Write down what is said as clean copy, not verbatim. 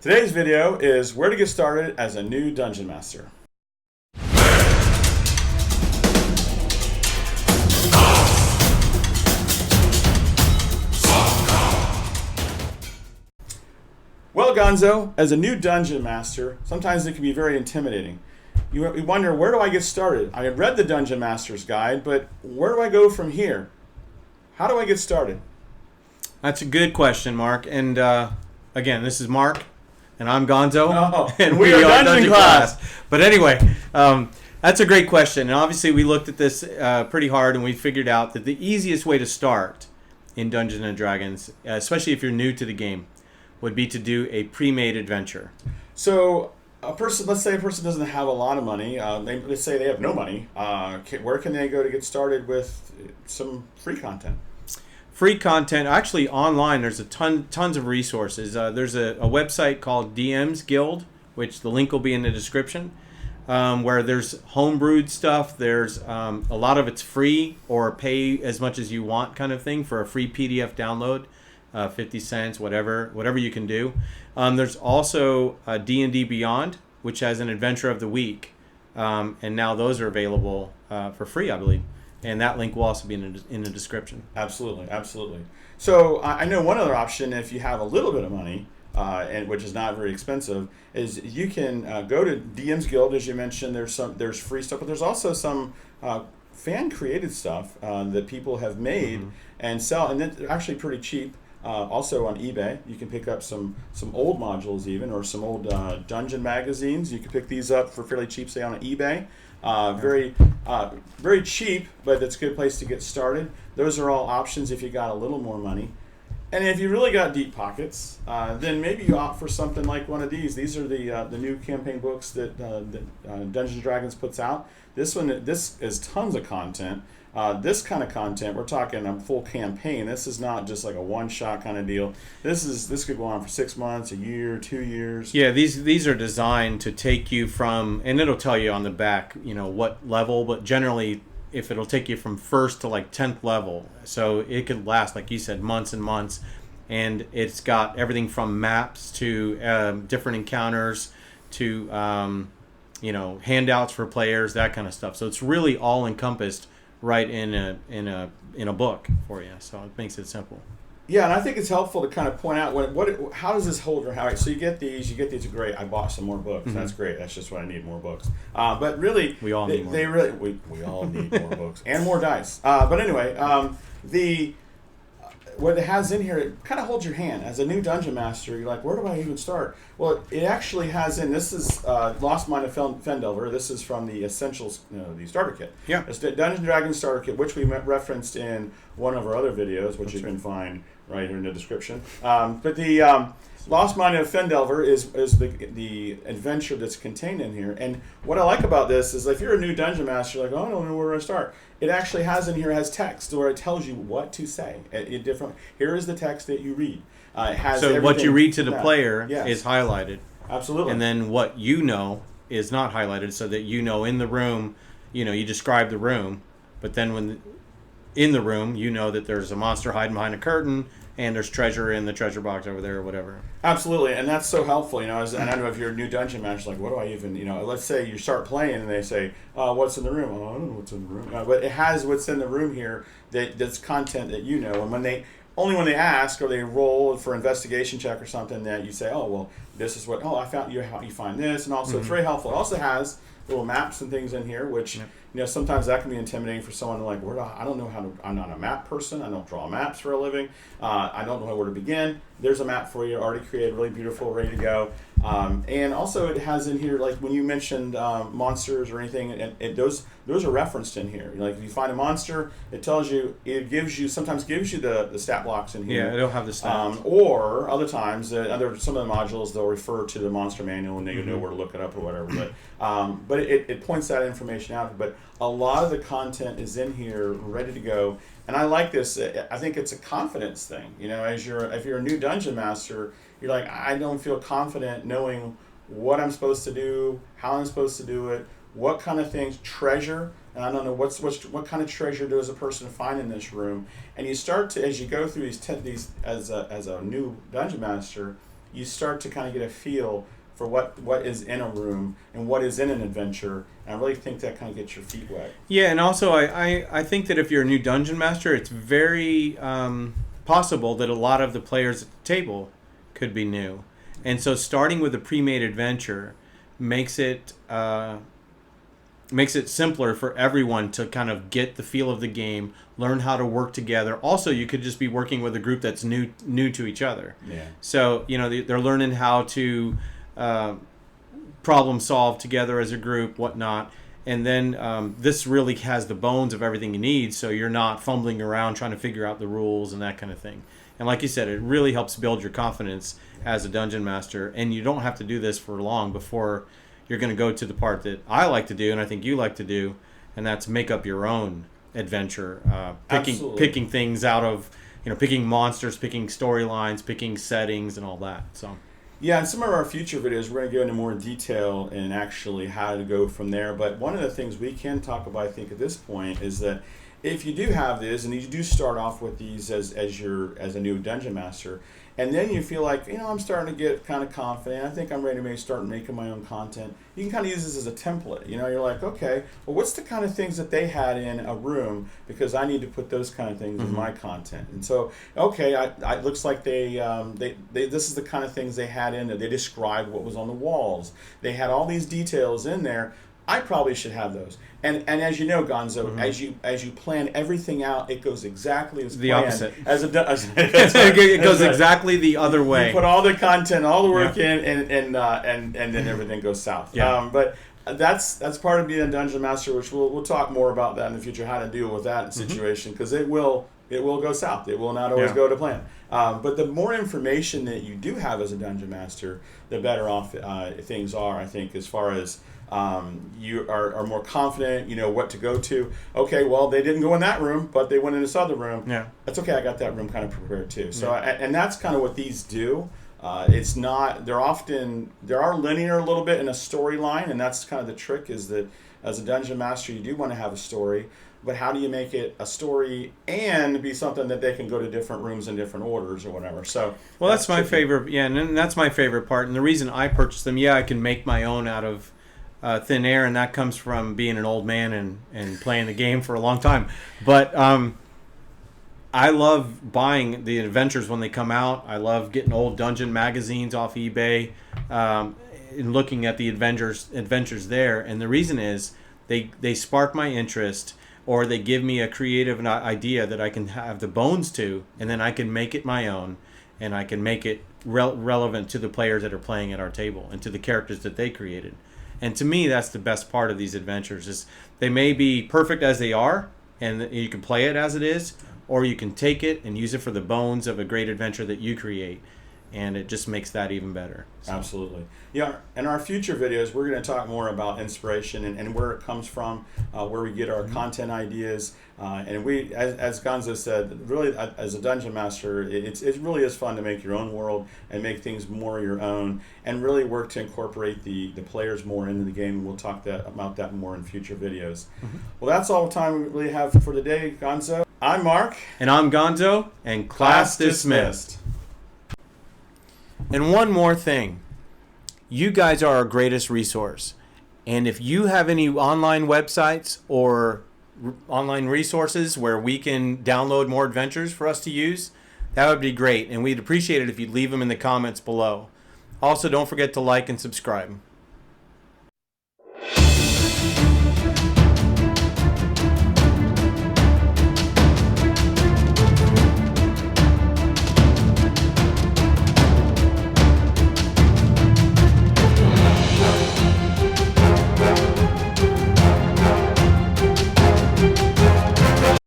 Today's video is where to get started as a new Dungeon Master. Well, Gonzo, as a new Dungeon Master, sometimes it can be very intimidating. You wonder, where do I get started? I have read the Dungeon Master's Guide, but where do I go from here? How do I get started? That's a good question, Mark. And again, this is Mark, and I'm Gonzo, and we are Dungeon Class. But anyway, that's a great question. And obviously, we looked at this pretty hard, and we figured out that the easiest way to start in Dungeons and Dragons, especially if you're new to the game, would be to do a pre-made adventure. So, let's say a person doesn't have a lot of money. Let's say they have no money. Where can they go to get started with some free content? Free content, actually online, there's tons of resources. There's a website called DM's Guild, which the link will be in the description, where there's homebrewed stuff. There's a lot of it's free or pay as much as you want kind of thing for a free PDF download, 50 cents, whatever you can do. There's also D&D Beyond, which has an Adventure of the Week, and now those are available for free, I believe. And that link will also be in the description. Absolutely, absolutely. So I know one other option, if you have a little bit of money, and which is not very expensive, is you can go to DM's Guild, as you mentioned. There's free stuff, but there's also some fan created stuff that people have made and sell, and they're actually pretty cheap. Also on eBay, you can pick up some old modules even, or some old dungeon magazines. You can pick these up for fairly cheap, say on eBay. Very cheap, but it's a good place to get started. Those are all options if you got a little more money. And if you really got deep pockets, then maybe you opt for something like one of these. These are the new campaign books that Dungeons & Dragons puts out. This is tons of content. This kind of content, we're talking a full campaign. This is not just like a one-shot kind of deal. This could go on for 6 months, a year, 2 years. Yeah, these are designed to take you from, and it'll tell you on the back, what level, but generally, if it'll take you from 1st to like 10th level, so it could last, like you said, months and months, and it's got everything from maps to different encounters to handouts for players, that kind of stuff. So it's really all encompassed right in a book for you, so it makes it simple. Yeah, and I think it's helpful to kind of point out how does this hold? All right, so you get these are great. I bought some more books. That's great. That's just what I need, more books. But really, we all need more. We all need more books and more dice. But anyway, what it has in here, it kind of holds your hand. As a new Dungeon Master, you're like, where do I even start? Well, it actually has this is Lost Mine of Phandelver. This is from the Essentials, the starter kit. Yeah. It's the Dungeons & Dragons starter kit, which we referenced in one of our other videos, which you can find right here in the description. But the Lost Mine of Phandelver is the adventure that's contained in here. And what I like about this is, if you're a new Dungeon Master, you're like, oh, I don't know where to start. It actually has in here, has text where it tells you what to say. Here is the text that you read. It has so what you read to the player yes. is highlighted. Absolutely. And then what you know is not highlighted, so that in the room, you describe the room, but then when in the room, that there's a monster hiding behind a curtain, and there's treasure in the treasure box over there or whatever. Absolutely, and that's so helpful. And I don't know if you're a new Dungeon Master, like, what do I even, let's say you start playing and they say, what's in the room? Oh, I don't know what's in the room. But it has what's in the room here, that's content that you know. And when they ask or they roll for investigation check or something, that you say, oh, well, this is what, I found you find this. And also it's very helpful. It also has little maps and things in here, which sometimes that can be intimidating for someone like, I don't know I'm not a map person. I don't draw maps for a living. I don't know where to begin. There's a map for you already created, really beautiful, ready to go. And also it has in here, like when you mentioned monsters or anything, those are referenced in here. Like if you find a monster, it sometimes gives you the stat blocks in here. Yeah, it'll have the stats. Or other times, some of the modules, they'll refer to the monster manual and you know where to look it up or whatever. But it points that information out. But a lot of the content is in here, ready to go. And I like this. I think it's a confidence thing. If you're a new Dungeon Master, you're like, I don't feel confident knowing what I'm supposed to do, how I'm supposed to do it, what kind of things, treasure, and I don't know what kind of treasure does a person find in this room. And you start to, as you go through these as a new Dungeon Master, you start to kind of get a feel for what is in a room and what is in an adventure. And I really think that kind of gets your feet wet. Yeah, and also I think that if you're a new dungeon master, it's very possible that a lot of the players at the table could be new. And so starting with a pre-made adventure makes it simpler for everyone to kind of get the feel of the game, learn how to work together. Also, you could just be working with a group that's new to each other. Yeah. So, they're learning how to problem solve together as a group, whatnot. And then this really has the bones of everything you need, so you're not fumbling around trying to figure out the rules and that kind of thing. And like you said, it really helps build your confidence as a dungeon master. And you don't have to do this for long before you're going to go to the part that I like to do, and I think you like to do, and that's make up your own adventure. Picking things out of, picking monsters, picking storylines, picking settings, and all that. So. Yeah, in some of our future videos, we're going to go into more detail and actually how to go from there. But one of the things we can talk about, I think, at this point is that if you do have this, and you do start off with these as a new dungeon master, and then you feel like, I'm starting to get kind of confident, I think I'm ready to maybe start making my own content, you can kind of use this as a template. You're like, okay, well, what's the kind of things that they had in a room, because I need to put those kind of things in my content. And so, okay, it looks like they this is the kind of things they had in there. They described what was on the walls. They had all these details in there. I probably should have those. And as you know, Gonzo, as you plan everything out, it goes exactly as the planned. opposite. It goes exactly the other way. You put all the content, all the work in, and then everything goes south. Yeah. But that's part of being a dungeon master, which we'll talk more about that in the future, how to deal with that situation, because it will go south. It will not always go to plan. But the more information that you do have as a dungeon master, the better off things are, I think, as far as you are more confident, what to go to. Okay, well, they didn't go in that room, but they went in this other room. Yeah. That's okay, I got that room kind of prepared too. So, and that's kind of what these do. It's not, they are linear a little bit in a storyline, and that's kind of the trick, is that as a dungeon master, you do want to have a story, but how do you make it a story and be something that they can go to different rooms in different orders or whatever? So, well, that's my favorite. Yeah, and that's my favorite part. And the reason I purchased them, I can make my own out of thin air, and that comes from being an old man and playing the game for a long time. But I love buying the adventures when they come out. I love getting old dungeon magazines off eBay and looking at the adventures there. And the reason is they spark my interest, or they give me a creative idea that I can have the bones to, and then I can make it my own, and I can make it relevant to the players that are playing at our table and to the characters that they created. And to me, that's the best part of these adventures, is they may be perfect as they are, and you can play it as it is, or you can take it and use it for the bones of a great adventure that you create, and it just makes that even better. So. Absolutely. Yeah, in our future videos, we're going to talk more about inspiration and where it comes from, where we get our content ideas. And we, as Gonzo said, really, as a dungeon master, it really is fun to make your own world and make things more your own, and really work to incorporate the players more into the game. We'll talk about that more in future videos. Well, that's all the time we really have for today, Gonzo. I'm Mark. And I'm Gonzo. And class dismissed. And one more thing. You guys are our greatest resource. And if you have any online websites or online resources where we can download more adventures for us to use, that would be great. And we'd appreciate it if you'd leave them in the comments below. Also, don't forget to like and subscribe.